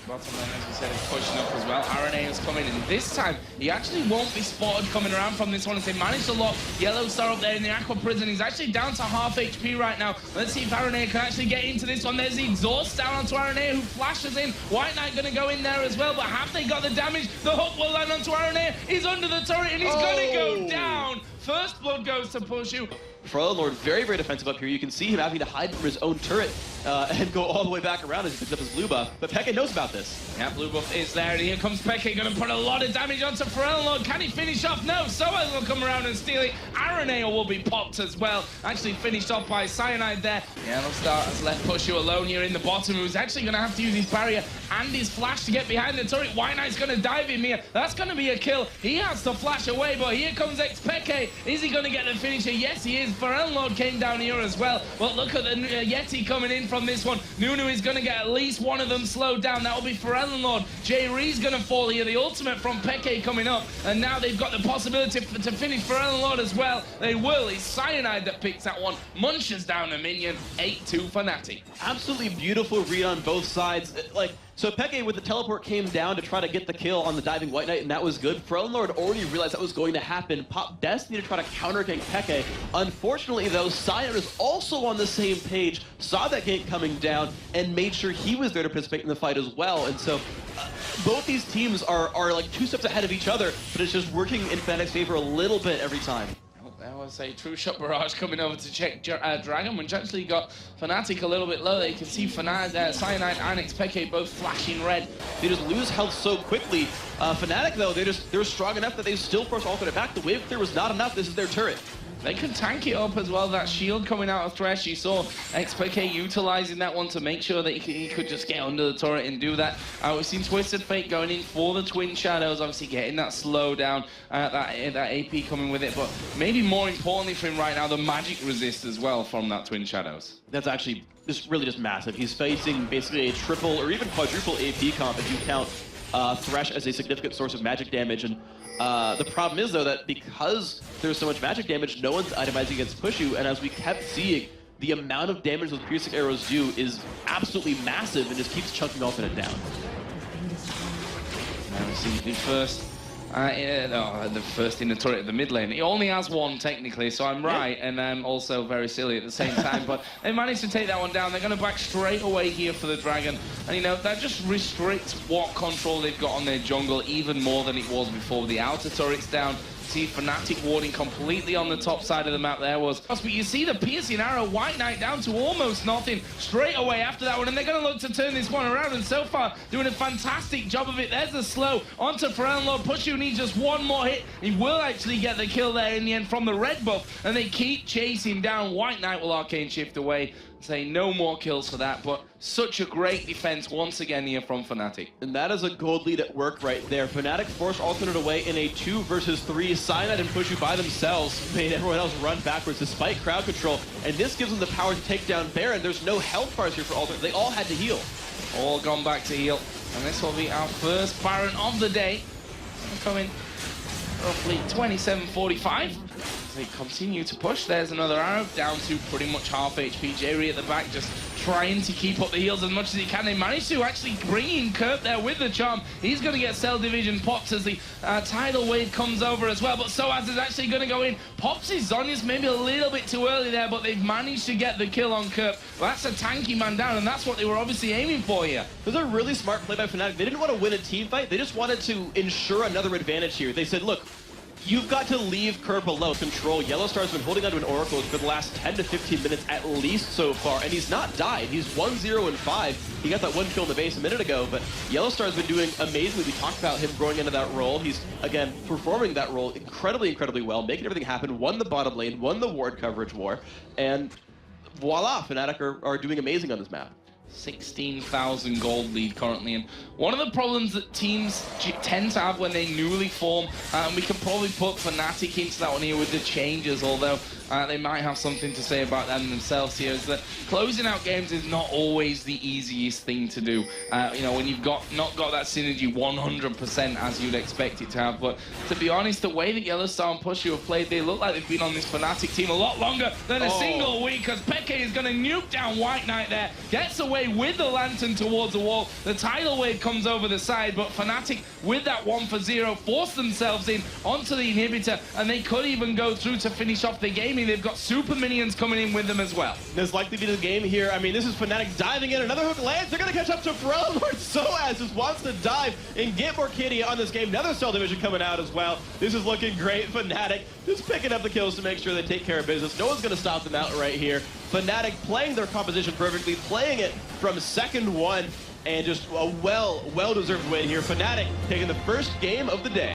Bottom lane, as we said, is pushing up as well. RNA is coming in. This time, he actually won't be spotted coming around from this one as they managed to lock Yellow Star up there in the Aqua Prison. He's actually down to half HP right now. Let's see if RNA can actually get into this one. There's the exhaust down onto RNA who flashes in. White Knight going to go in there as well, but have they got the damage? The hook will land onto RNA. He's under the turret and he's going to go down. First blood goes to Pushu. Lord very, very defensive up here. You can see him having to hide from his own turret and go all the way back around as he picks up his blue buff. But Peke knows about this. Yeah, blue buff is there, and here comes Peke, going to put a lot of damage onto Lord. Can he finish off? No, Soaz will come around and steal it. Araneo will be popped as well. Actually finished off by Cyanide there. Yellow Star has left Pushu alone here in the bottom, who's actually going to have to use his barrier and his flash to get behind the turret. White Knight's going to dive him here. That's going to be a kill. He has to flash away, but here comes Peke. Is he going to get the finisher? Yes, he is. Lord came down here as well. But look at the Yeti coming in from this one. Nunu is going to get at least one of them slowed down. That will be Lord. Jay Ree's going to fall here. The ultimate from Peke coming up. And now they've got the possibility to finish Lord as well. They will. It's Cyanide that picks that one. Munches down a minion. 8-2 Fnatic. Absolutely beautiful read on both sides. So Peke with the teleport came down to try to get the kill on the diving White Knight, and that was good. Lord already realized that was going to happen. Popped Destiny to try to counter gank Peke. Unfortunately though, Cyanide was also on the same page, saw that gank coming down, and made sure he was there to participate in the fight as well. And so both these teams are like 2 steps ahead of each other, but it's just working in Fnatic's favor a little bit every time. There was a true shot barrage coming over to check Dragon, which actually got Fnatic a little bit low. They can see Cyanide and Peke both flashing red. They just lose health so quickly. Fnatic though, they're strong enough that they still force Alternate back. The wave clear was not enough. This is their turret. They can tank it up as well. That shield coming out of Thresh, you saw XPK utilizing that one to make sure that he could just get under the turret and do that. We've seen Twisted Fate going in for the Twin Shadows, obviously getting that slow down, that AP coming with it. But maybe more importantly for him right now, the magic resist as well from that Twin Shadows. That's actually really just massive. He's facing basically a triple or even quadruple AP comp if you count Thresh as a significant source of magic damage. And the problem is, though, that because there's so much magic damage, no one's itemizing against Pushu, and as we kept seeing, the amount of damage those piercing arrows do is absolutely massive and just keeps chunking Alternate down. Now we see the first in the turret of the mid lane. He only has one technically, so I'm right, and I'm also very silly at the same time. But they managed to take that one down. They're going to back straight away here for the Dragon, and you know that just restricts what control they've got on their jungle even more than it was before. The outer turret's down. See Fnatic warding completely on the top side of the map there was. But you see the piercing arrow, White Knight down to almost nothing straight away after that one, and they're going to look to turn this one around, and so far doing a fantastic job of it. There's the slow onto Lord. Pushu needs just one more hit. He will actually get the kill there in the end from the red buff, and they keep chasing down. White Knight will arcane shift away. Say no more kills for that, but such a great defense once again here from Fnatic. And that is a gold lead at work right there. Fnatic forced Alternate away in a 2 versus 3. Cyanide and Pushu by themselves made everyone else run backwards despite crowd control, and this gives them the power to take down Baron. There's no health bars here for Alternate. They all had to heal. All gone back to heal, and this will be our first Baron of the day. Coming roughly 27:45. They continue to push. There's another arrow down to pretty much half HP. Jerry at the back just trying to keep up the heals as much as he can. They managed to actually bring in Kurt there with the charm. He's going to get Cell Division popped as the tidal wave comes over as well. But Soaz is actually going to go in. Pops his Zhonya's maybe a little bit too early there, but they've managed to get the kill on Kurt. Well, that's a tanky man down, and that's what they were obviously aiming for here. It was a really smart play by Fnatic. They didn't want to win a team fight. They just wanted to ensure another advantage here. They said, look, you've got to leave Kerr below control. Yellow Star's been holding onto an Oracle for the last 10 to 15 minutes at least so far, and he's not died. He's 1-0-5. He got that one kill in the base a minute ago, but Yellow Star's been doing amazingly. We talked about him growing into that role. He's, again, performing that role incredibly, incredibly well, making everything happen, won the bottom lane, won the ward coverage war, and voila, Fnatic are doing amazing on this map. 16,000 gold lead currently, and one of the problems that teams tend to have when they newly form, and we can probably put Fnatic into that one here with the changes, although they might have something to say about them themselves here, is that closing out games is not always the easiest thing to do. You know, when you've not got that synergy 100% as you'd expect it to have. But to be honest, the way that Yellow Star and Pushu have played, they look like they've been on this Fnatic team a lot longer than a single week, because Peke is going to nuke down White Knight there, gets away away with the Lantern towards the wall. The tidal wave comes over the side, but Fnatic, with that 1-for-0, force themselves in onto the inhibitor, and they could even go through to finish off the gaming. They've got super minions coming in with them as well. There's likely to be the game here. I mean, this is Fnatic diving in. Another hook lands. They're going to catch up to Pharrell. Lord Soaz just wants to dive and get more kitty on this game. Another Cell Division coming out as well. This is looking great. Fnatic just picking up the kills to make sure they take care of business. No one's going to stop them out right here. Fnatic playing their composition perfectly, playing it from second one, and just a well-deserved win here. Fnatic taking the first game of the day.